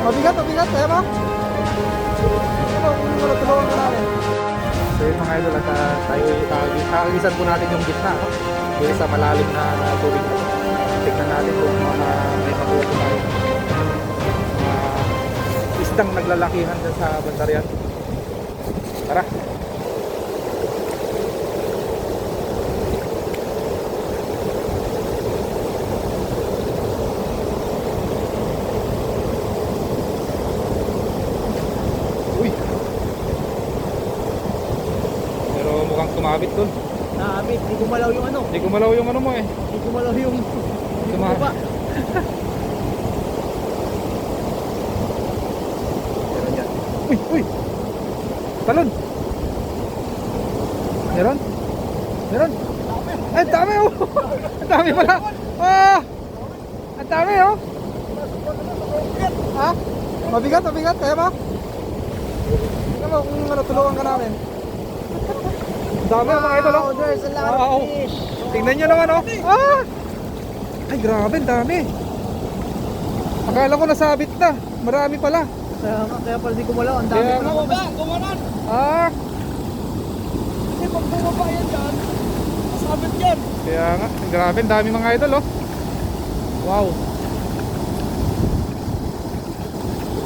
Mabigat, mabigat. Kaya ba? Ano, tulungan ka namin. So yun mga idol, at tayo kakagisan po natin yung gitna, no? Dito sa malalim na tubig. Tignan natin kung may makuha tayo. Isdang naglalakihan dyan sa bandarian. Tara. Tumabit doon. Nakabit, di gumalaw yung ano. Hindi gumalaw yung ano mo eh. Di gumalaw yung Tumabit. Meron yan. Uy, uy. Talon. Meron? Meron? Ay, dami oh. Ang dami pala. Ah! Ang dami oh. Ha? Mabigat, mabigat. Kaya ba? Tingnan mo kung ano, tulungan ka namin. Dami mga idol oh. There's a lot Wow. of fish. Tingnan nyo naman oh. Ah! Ay grabe, ang dami. Akala ko nasabit na. Marami pala. Kaya pala di gumalaw. Ang dami Kaya pa naman. Gumanan! Ah! Kasi pag bumaba yan dyan, masabit yan. Kaya nga, grabe, ang dami mga idol oh. Wow.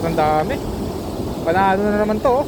Ang dami. Panalo na naman to oh.